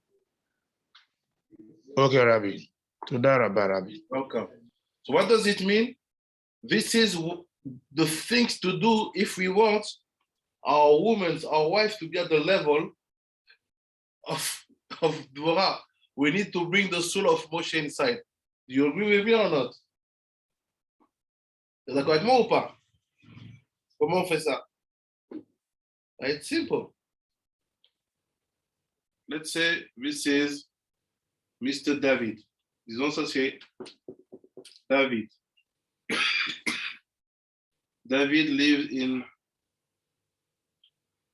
G: Okay, Rabbi. Toda Rabbi.
B: Welcome. So what does it mean? This is the things to do if we want our wives to be at the level of Dvorah. We need to bring the soul of Moshe inside. Do you agree with me or not? T'es d'accord avec moi ou pas? Comment on fait ça? It's simple. Let's say this is Mr. David. Disons ça c'est David. David lived in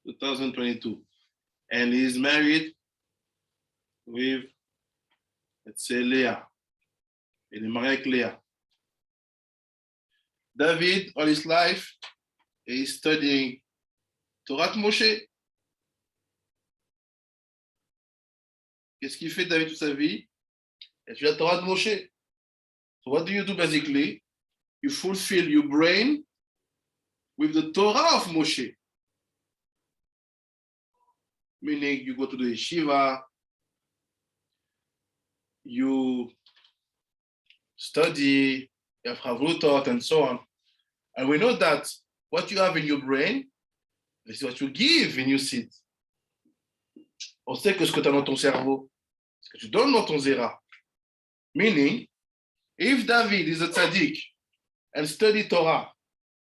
B: 2022 and he's married with, let's say, Léa. Il est marié avec Léa. David, all his life, is studying Torah Moshe. Qu'est-ce qu'il fait David toute sa vie? Il étudie la Torah de Moshe. So what do you do basically? You fulfill your brain with the Torah of Moshe. Meaning you go to the yeshiva, you study, you have Havru thought, and so on. And we know that what you have in your brain, this is what you give in your seed. On sait que ce que tu as dans ton cerveau, ce que tu donnes dans ton zera. Meaning, if David is a tzaddik and study Torah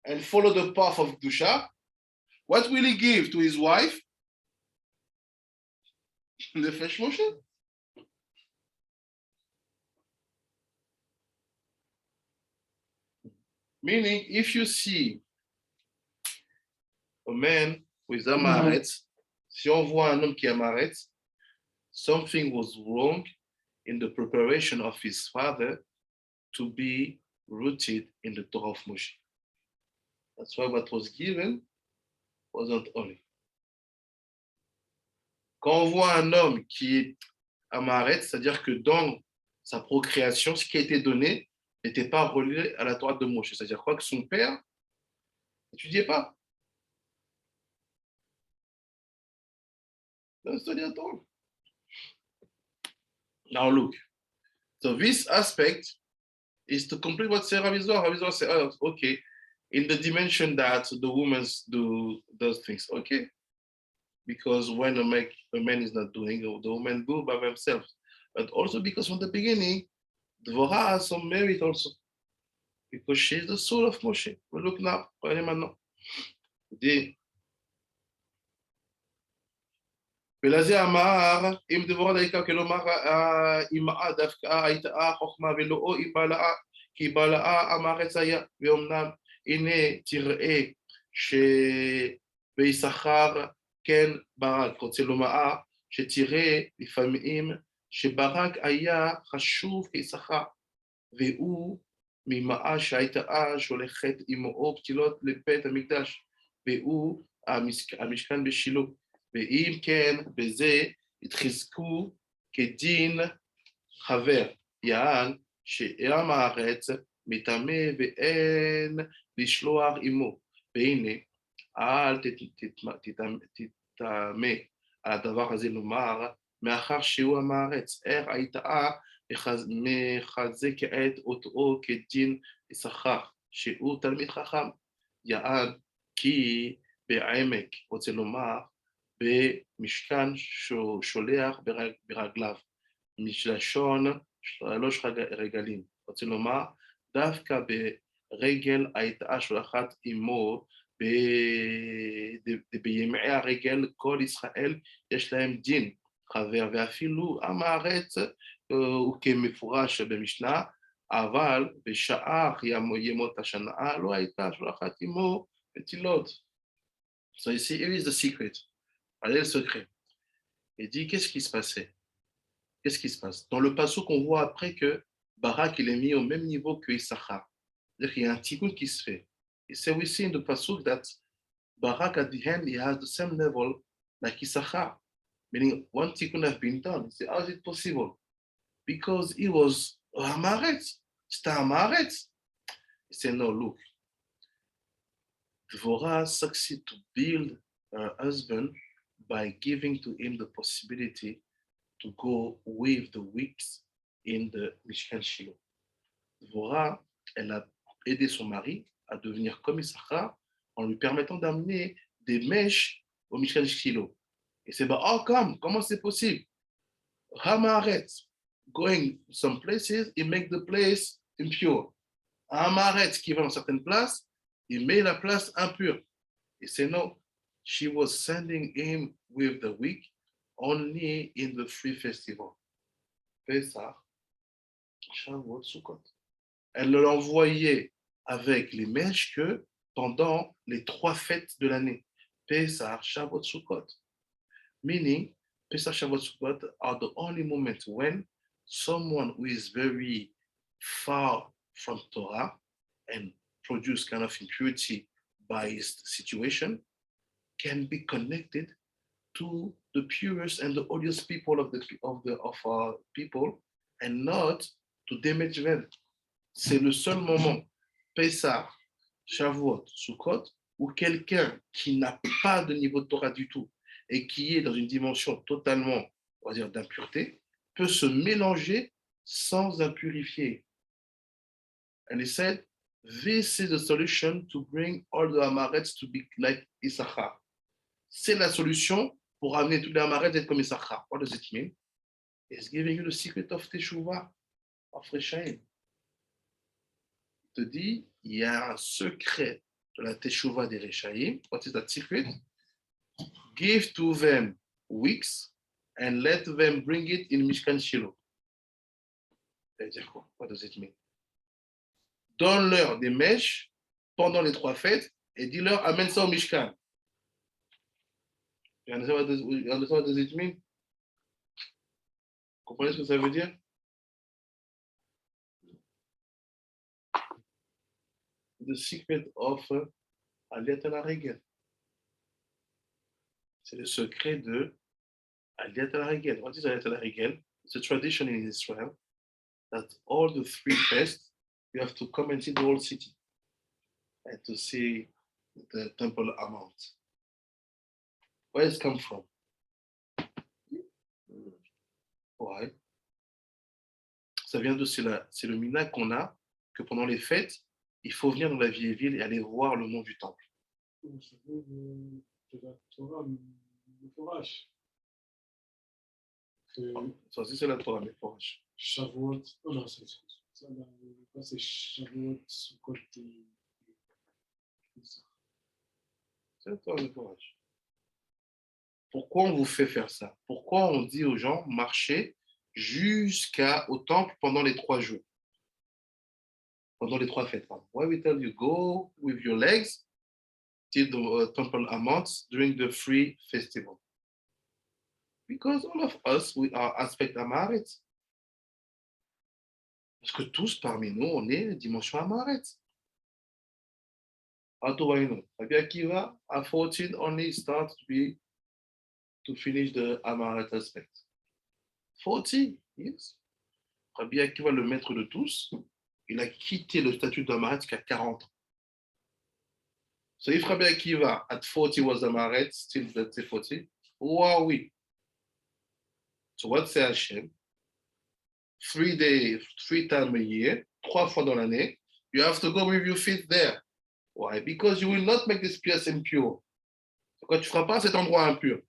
B: and follow the path of Kedusha, what will he give to his wife? Nefesh Moshe. Meaning, if you see a man with a maret, si on voit un homme qui a maret, something was wrong in the preparation of his father to be rooted in the Torah of Moshe. That's why what was given wasn't only. Quand on voit un homme qui est à maret, c'est-à-dire que dans sa procréation, ce qui a été donné n'était pas relié à la Torah de Moshe. C'est-à-dire quoi? Que son père n'étudiait pas. Don't study at all. Now look. So this aspect is to complete what Sarah Vizor. Vizor said, oh, okay, in the dimension that the women do those things, okay. Because when a man is not doing, the women do by themselves. But also because from the beginning, Dvorah has some merit also. Because she is the soul of Moshe. We look now, regardez maintenant. ולזה אמר, אם דבורה דייקה כלומר, אמאה דווקא הייתה חוכמה ולא אם בלעה, כי בלעה המארץ היה, ואומנם, הנה תראה שביששכר כן ברק, רוצה לומר, שתראה לפעמים שברק היה חשוב כיששכר, והוא ממאה שהייתה שולחת עמו פתילות לבית המקדש, והוא המשכן בשילה. ואם כן, בזה התחזקו כדין חבר, יען שעם הארץ מטמא ואין לשלוח עמו. והנה, אל תטמא על הדבר הזה לומר, מאחר שהוא עם הארץ, איך הייתה מחזק כעת אותו כדין יששכר, שהוא תלמיד חכם, יען כי בעמק, רוצה לומר, במשכן שולח ברגליו, משלשון 3 רגלים. רוצה לומר, דווקא ברגל הייתה שולחת עמו, בימי הרגל כל ישראל יש להם דין חבר, ואפילו עם הארץ הוא כמפורש במשנה, אבל בשאר ימות השנה לא הייתה שולחת עמו מטילות. So you see, here is the secret. Allez, le secret. Il dit, qu'est-ce qui se passait? Qu'est-ce qui se passe? Dans le passage qu'on voit après que Barak, il est mis au même niveau que Issachar. C'est-à-dire qu'il y a un tikkun qui se fait. Et c'est aussi in the passage that Barak, at the end, he has the same level like Issachar. Meaning, one tikkun has been done. He said, how is it possible? Because he was Hamaretz. C'était Hamaretz. He said, no, look. Dvorah succeeded to build her husband by giving to him the possibility to go with the wicks in the Mishkan Shiloh. Dvorah, elle a aidé son mari à devenir comme Issachar en lui permettant d'amener des mèches au Mishkan Shiloh. Et c'est oh, comment c'est possible? Hamaretz, going some places, it make the place impure. Hamaretz, qui va dans certaines places, il met la place impure. Et c'est non. She was sending him with the wick only in the 3 festivals. Pesach, Shavuot, Sukkot. Elle l'envoyait avec les mèches que pendant les 3 fêtes de l'année. Pesach, Shavuot, Sukkot. Meaning, Pesach, Shavuot, Sukkot are the only moments when someone who is very far from Torah and produce kind of impurity by his situation can be connected to the purest and the holiest people of our people and not to damage them. C'est le seul moment, Pesach, Shavuot, Sukkot, où quelqu'un qui n'a pas de niveau de Torah du tout et qui est dans une dimension totalement, on va dire, d'impureté, peut se mélanger sans impurifier. And he said, this is the solution to bring all the Amarets to be like Issachar. C'est la solution pour amener tous les Amarets à être comme Issachar. What does it mean? He's giving you the secret of Teshuvah, of Reshaim. Il te dit, il y a un secret de la Teshuvah des Reshaim. What is that secret? Give to them weeks and let them bring it in Mishkan Shiloh. C'est-à-dire quoi? What does it mean? Donne-leur des mèches pendant les 3 fêtes et dis-leur, amène ça au Mishkan. You understand what does it mean? Vous comprenez ce que ça veut dire? The secret of Aliyat al-Regel. C'est le secret de Aliyat al-Regel. What is Aliyat al-Regel? It's a tradition in Israel that all the 3 fests, you have to come and see the whole city and to see the temple amount. Where does it come from? Why? Ça vient de, c'est le mina qu'on a, que pendant les fêtes, il faut venir dans la vieille ville et aller voir le nom du temple.
A: Ça vient de la Torah, le forage.
B: Ça aussi, c'est la Torah, mais forage.
A: Shavuot, oh non, c'est Shavuot, Sukkot et
B: C'est la Torah, mais forage. Pourquoi on vous fait faire ça? Pourquoi on dit aux gens, marchez jusqu'au temple pendant les 3 jours? Pendant les 3 fêtes. Why we tell you, go with your legs till the temple amounts during the 3 festival? Because all of us, we are aspect Amaret. Parce que tous parmi nous, on est dimension Amaret. How do I know? Rabbi Akiva, at 14, only starts to finish the Amaret aspect. 40, yes. Rabbi Akiva, le maître de tous, il a quitté le statut d'Amaret jusqu'à 40 ans. So if Rabbi Akiva at 40 was Amaret, still that's 40, who are we? So what say Hashem? 3 days, 3 times a year, 3 fois dans l'année, you have to go with your feet there. Why? Because you will not make this place impure. Pourquoi tu ne feras pas cet endroit impur?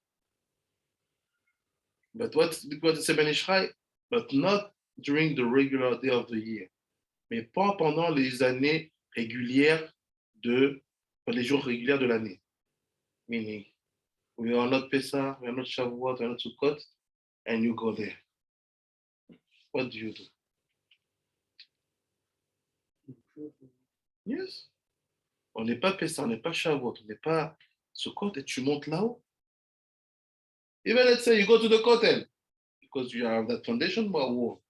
B: But what say Ben Ishraï? But not during the regular day of the year. Mais pas pendant les années régulières les jours réguliers de l'année. Meaning, we are not Pesach, we are not Shavuot, we are not Sukkot, and you go there. What do you do? Yes. On n'est pas Pesach, on n'est pas Shavuot, on n'est pas Sukkot, et tu montes là-haut. Even let's say you go to the Kotel, because you have that foundation, but on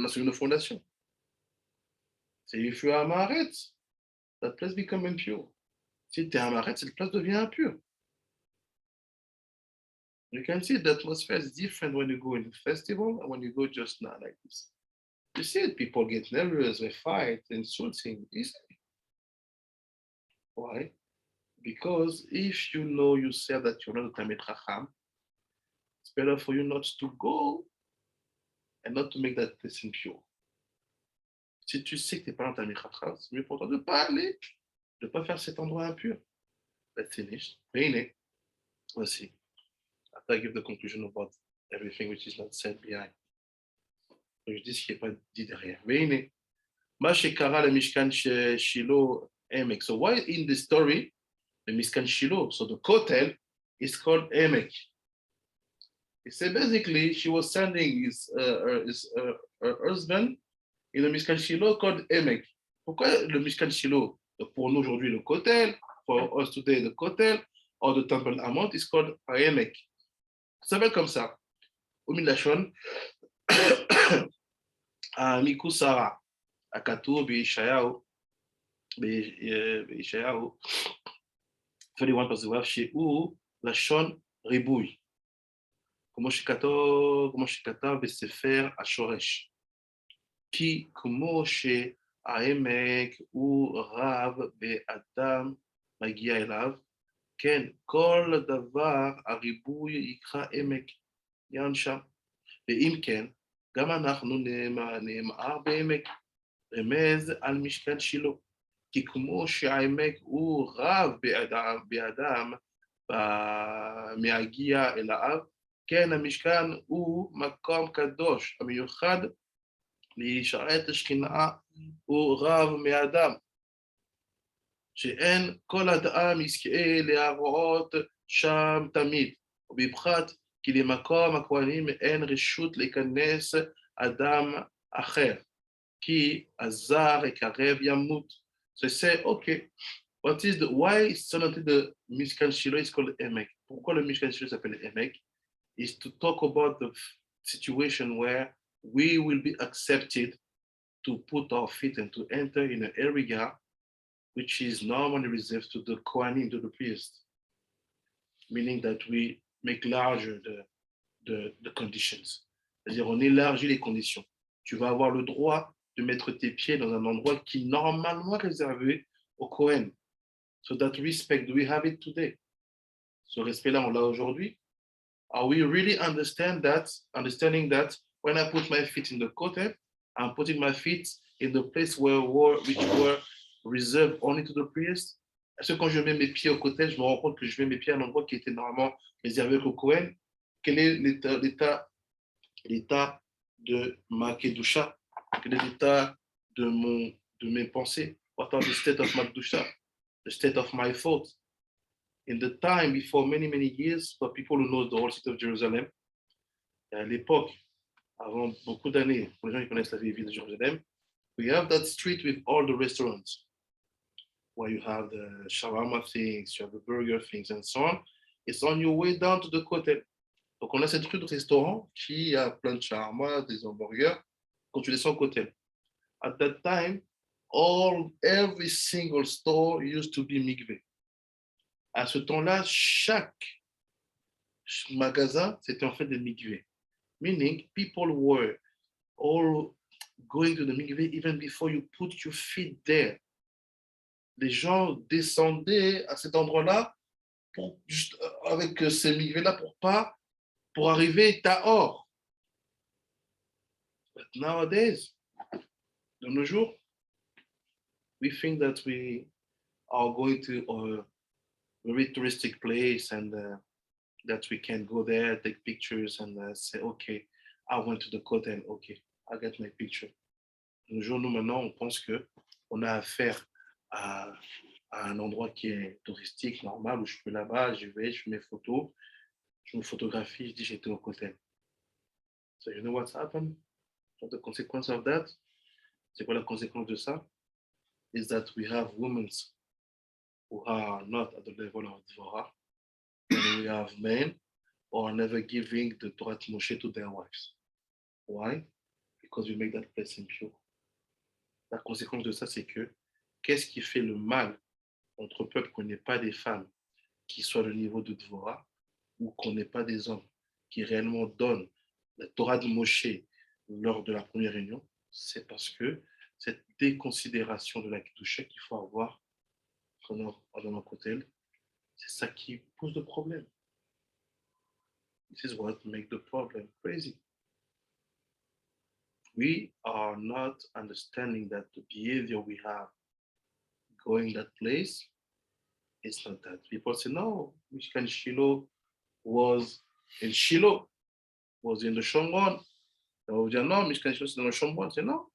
B: a sur une fondation. C'est if you are Amaret, that place become impure. Si tu es Amaret, cette place devient impure. You can see the atmosphere is different when you go in the festival and when you go just now like this. You see it, people get nervous, they fight, insulting easily. Why? Because if you know yourself that you're not a Talmid Chacham, it's better for you not to go and not to make that place impure. Si tu sais que tu n'es pas un Talmid Chacham, c'est mieux pour toi de ne pas aller, de ne pas faire cet endroit impur. That's finished. Veine. Voici. After I give the conclusion about everything which is not said behind. Je dis ce qui n'est pas dit derrière. Veine. Ma shekara le Mishkan Shiloh Emek. So why in the story the Mishkan Shiloh? So the Kotel is called Emek. He said basically she was sending her husband in the Mishkan Shiloh called Emek. Pourquoi le Mishkan Shiloh? Pour nous aujourd'hui le Kotel, for us today the Kotel, or the Temple Amount is called Emek. Ça s'appelle comme ça. Au Milachon, à Miku Sarah, à Katou, Beishayahu, 31 פרסומיו שהוא לשון ריבוי, כמו שכתב בספר השורש. כי כמו שהעמק הוא רב באדם מגיע אליו, כן, כל דבר הריבוי יקרא עמק, יען שם. ואם כן, גם אנחנו נאמר בעמק, רמז על משכן שילה. כי כמו שהעמק הוא רב באדם מהגיע אל האב, כן המשכן הוא מקום קדוש המיוחד להישרת השכינה הוא רב מאדם. שאין כל אדם יזכה להראות שם תמיד, ובפחת כי למקום הכהנים אין רשות להיכנס אדם אחר, כי הזר יקרב ימות. So I say, okay, why suddenly the Mishkan Shiloh is called Emek? Pourquoi le Mishkan Shiloh s'appelle Emek? Is to talk about the situation where we will be accepted to put our feet and to enter in an area which is normally reserved to the Kohanim, to the priest, meaning that we make larger the conditions. C'est-à-dire, on élargit les conditions. Tu vas avoir le droit de mettre tes pieds dans un endroit qui est normalement réservé au Kohen. So that respect, do we have it today? Ce respect-là, on l'a aujourd'hui. Are we really understanding that when I put my feet in the kotel, I'm putting my feet in the place which were reserved only to the priest? Est-ce que quand je mets mes pieds au kotel, je me rends compte que je mets mes pieds à un endroit qui était normalement réservé au Kohen? Quel est l'état de ma kedusha? Quel est l'état de mes pensées? What are the state of my kedusha? The state of my thoughts? In the time before many years, for people who know the whole city of Jerusalem, à l'époque, avant beaucoup d'années, pour les gens qui connaissent la ville de Jérusalem, we have that street with all the restaurants, where you have the shawarma things, you have the burger things, and so on. It's on your way down to the kotel. Donc, on a cette rue de restaurants qui a plein de shawarma, des hamburgers, quand tu descends au kotel. At that time, every single store used to be mikveh. À ce temps-là, chaque magasin, c'était en fait des mikveh. Meaning, people were all going to the mikveh even before you put your feet there. Les gens descendaient à cet endroit-là avec ces mikvehs-là pour arriver tahor. But nowadays, de nos jours, we think that we are going to a very touristic place and that we can go there, take pictures and say, okay, I went to the kotel, okay, I get my picture. De nos jours, nous maintenant, on pense qu'on a affaire à un endroit qui est touristique, normal, où je peux là-bas, je vais, je fais mes photos, je me photographie, je dis j'étais au kotel. So you know what's happened? So the consequence of that, c'est quoi la conséquence de ça? Is that we have women who are not at the level of Dvorah, and we have men who are never giving the Torah Moshe to their wives. Why? Because we make that place impure. La conséquence de ça, c'est que qu'est-ce qui fait le mal entre peuple qu'on n'ait pas des femmes qui soient le niveau de Dvorah ou qu'on n'ait pas des hommes qui réellement donnent la Torah de Moshe lors de la première réunion? C'est parce que cette déconsidération de la Kedusha qu'il faut avoir dans nos kotel, c'est ça qui pose le problème. This is what makes the problem crazy. We are not understanding that the behavior we have going that place is not that. People say, no, Mishkan Shiloh was in Shiloh, was in the Shomron. No, Mishkan Shiloh is in the Shomron. Say, no.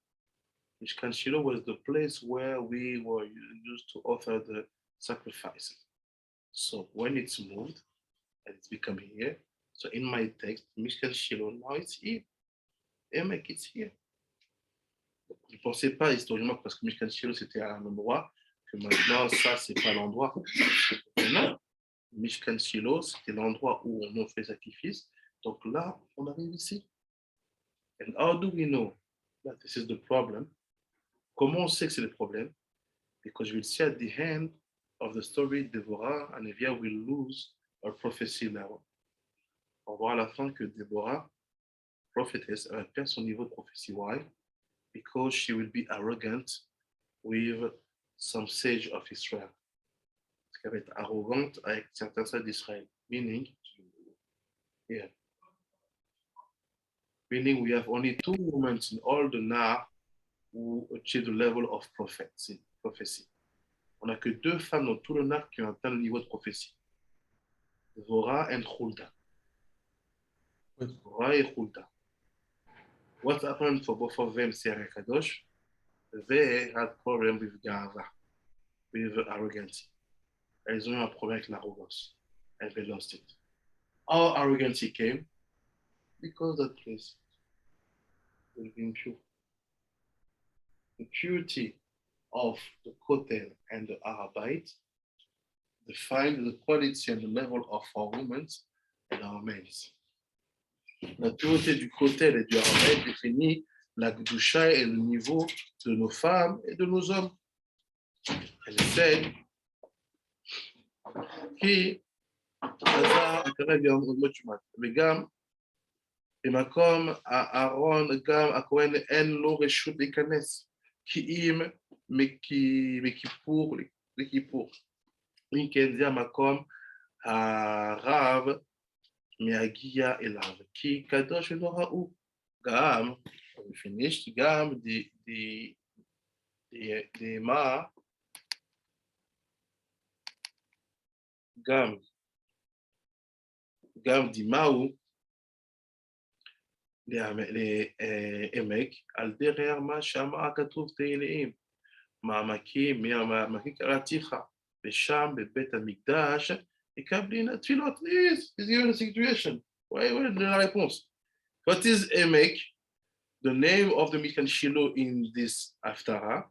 B: Mishkan Shiloh was the place where we were used to offer the sacrifices. So when it's moved and it's becoming here, so in my text, Mishkan Shiloh, now it's here. Emek, it's here. Ne pensez pas historiquement parce que Mishkan Shiloh c'était à un endroit que maintenant ça c'est pas l'endroit. Mais non, Mishkan Shiloh c'était l'endroit où on offre les sacrifices. Donc là, on arrive ici. And how do we know that this is the problem? Comment on sait que c'est le problème? Because we'll see at the end of the story, Deborah and Evia will lose her prophecy now. On va voir à la fin que Deborah, prophetess, elle perd son niveau de prophétie. Why? Because she will be arrogant with some sage of Israel. Parce qu'elle va être arrogante avec certains sages d'Israël. Meaning, yeah. Meaning we have only two women in all the Nar ou achieve the level of prophecy. On n'a que 2 femmes dans tout le Nard qui ont atteint le niveau de prophétie. Dvorah and Hulda. Dvorah et Hulda. What happened for both of them, Sarah Kadosh? They had problem with Gava, with arrogance. Elles ont eu un problème avec l'arrogance. And they lost it. How arrogance came? Because that place was being pure. The purity of the Kotel and the Arabite define the quality and the level of our women and our men. La pureté du Kotel et du Arabite définit la Gdusha et le niveau de nos femmes et de nos hommes. Elle said, qui וגם במקום אהרון גם הכהן אין לו רשות להיכנס כי אם מכיפור לכיפור אם כן זה המקום הרב מהגיע אליו כי קדוש ונורא הוא גם finished גם דמה גם דמאו לעמק על דרך מה שאמר הכתוב תהילים מעמקים מהמעמקים קראתיך ושם בבית המקדש יקבלין התפילות. Is given a situation. Why la réponse? What is Emek? The name of the Mishkan Shiloh in this Haftarah.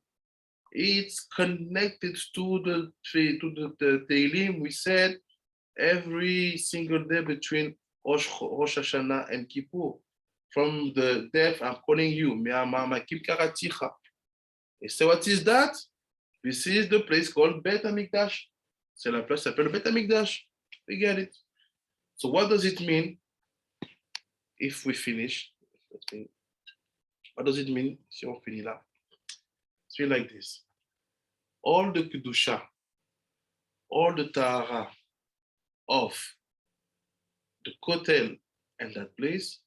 B: It's connected to the Tehillim we said every single day between Rosh Hashanah and Kippur. From the death, I'm calling you. And so what is that? This is the place called Bet HaMikdash. C'est la place qui s'appelle Bet HaMikdash. We get it. So what does it mean if we finish? What does it mean si on finit là? It's really like this. All the Kedusha, all the Tahara of the Kotel and that place,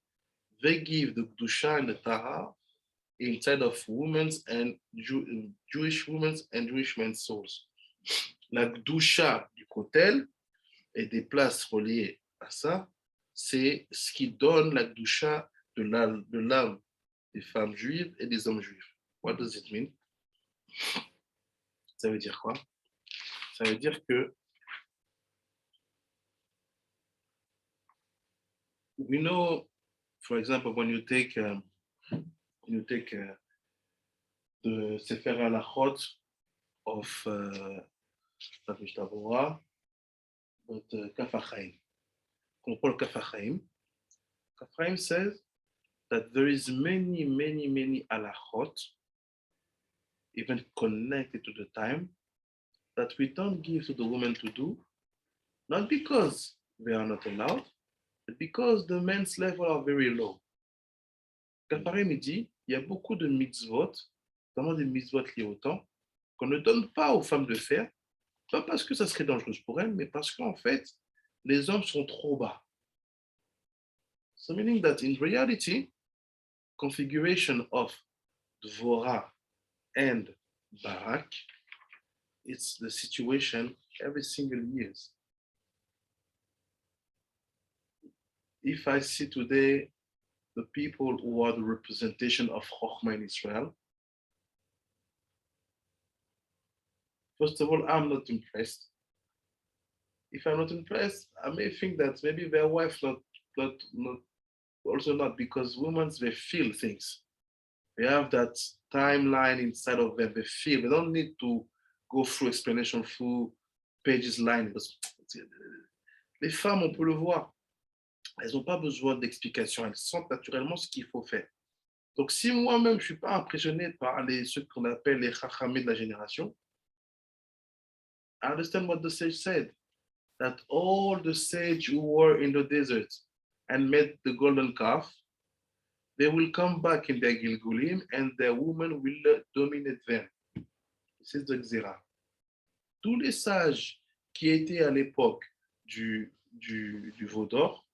B: they give the Kedusha and the Tahara inside of women's and Jewish women's and Jewish men's souls. La Kedusha du Kotel et des places reliées à ça, c'est ce qui donne la Kedusha de l'âme des femmes juives et des hommes juifs. What does it mean? Ça veut dire quoi? Ça veut dire que we know, for example, when you take the Sefer Halachot of not Mishnah Torah, but Kaf HaChaim. When we call Kaf HaChaim, Kaf HaChaim says that there is many halachot, even connected to the time, that we don't give to the women to do, not because they are not allowed, but because the men's level are very low. Kaf HaChaim dit, il y a beaucoup de mitzvot, notamment des mitzvot liés au temps, qu'on ne donne pas aux femmes de faire, pas parce que ça serait dangereux pour elles, mais parce qu'en fait, les hommes sont trop bas. So meaning that in reality, configuration of Dvorah and Barak, it's the situation every single year. If I see today the people who are the representation of Chochmah in Israel, first of all, I'm not impressed. If I'm not impressed, I may think that maybe their wife not also not, because women, they feel things. They have that timeline inside of them. They feel. They don't need to go through explanation through pages line. Les femmes, on peut le voir. Elles n'ont pas besoin d'explication. Elles sentent naturellement ce qu'il faut faire. Donc, si moi-même, je ne suis pas impressionné par ceux qu'on appelle les chachamés de la génération, I understand what the sage said, that all the sage who were in the desert and made the golden calf, they will come back in their Gilgulim and their women will dominate them. C'est the Xéra. Tous les sages qui étaient à l'époque du veau d'or,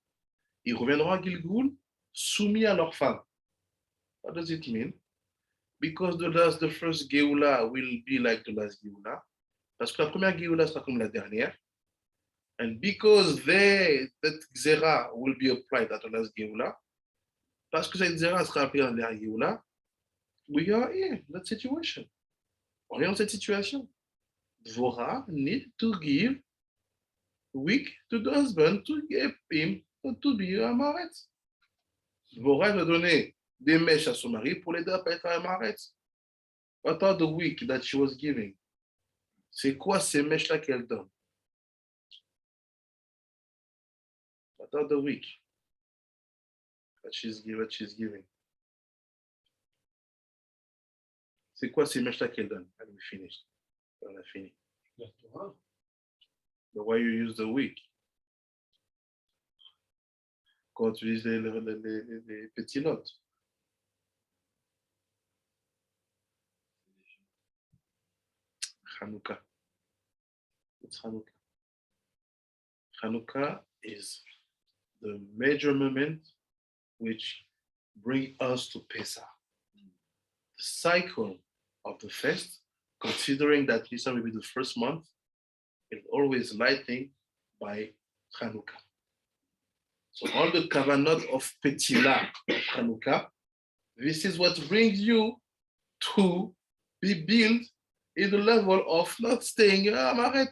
B: ils reviendront à Gilgul soumis à leurs femmes. What does it mean? because the first Geoula will be like the last Geoula, parce que la première Geoula sera comme la dernière, and because that Xera will be applied at the last Geoula, parce que cette Xera sera appliquée dans la dernière Geoula, we are in that situation. On est dans cette situation. Dvorah need to give week to the husband to give him to be a maret. Dvorah va donner des mèches à son mari pour l'aider à pas être un maret. What are the week that she was giving? C'est quoi ces mèches-là qu'elle donne? What are the week that she's giving? C'est quoi ces mèches-là qu'elle donne? And we finished. On a fini.
A: La Torah.
B: But why you use the week? Quand tu utilises les petits lots. Hanukkah. It's Hanukkah. Hanukkah is the major moment which brings us to Pesach. The cycle of the fest, considering that Nisan will be the first month, is always lighting by Hanukkah. So all the kavanot of Petila of Hanukkah, this is what brings you to be built in the level of not staying à Maret.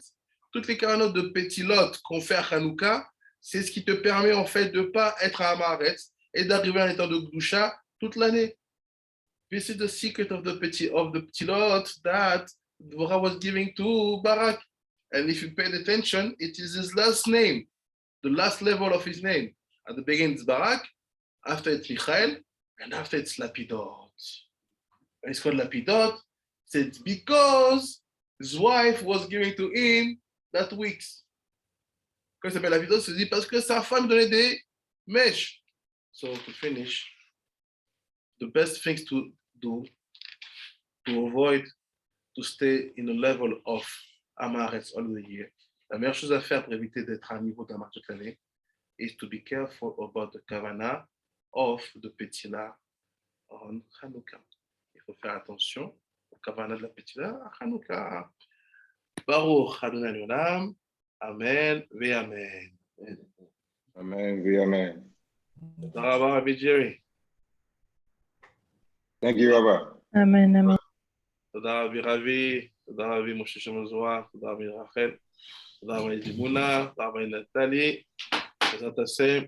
B: Toutes les kavanot de Petilot qu'on fait à Hanukkah, c'est ce qui te permet en fait de ne pas être à Maret et d'arriver à un état de Gdusha toute l'année. This is the secret of the Petilot that Dvorah was giving to Barak. And if you paid attention, it is his last name, the last level of his name. At the beginning, it's Barak, after it's Michael, and after it's Lapidot. And it's called Lapidot. It's because his wife was giving to him that weeks. Quand il s'appelle Lapidot, c'est dit parce que sa femme donnait des mèches. So to finish, the best things to do to avoid to stay in a level of Amaretz all the year. La meilleure chose à faire pour éviter d'être à un niveau d'Amar toute l'année is to be careful about the Kavanah of the Petila on Hanukkah. Il faut faire attention au Kavanah de la Petila à Hanukkah. Baruch Adonai Olam. Amen ve Amen.
C: Amen. We amen.
B: Thank you, Jerry.
C: Thank you, Rabbi.
F: Amen, amen.
B: תודה רבי רבי, תודה רבי משה שם זוהר, תודה רבי רחל, תודה רבי זימונה, תודה רבי נטלי. בעזרת השם.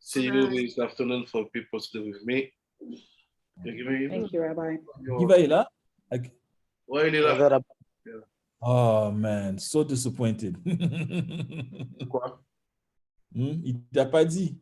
B: See you this afternoon for people to do with me.
E: Thank you, Rabbi.
D: Kiva est là?
B: Ouais, il est là.
D: Oh man, so disappointed.
B: Quoi?
D: Il t'a pas dit.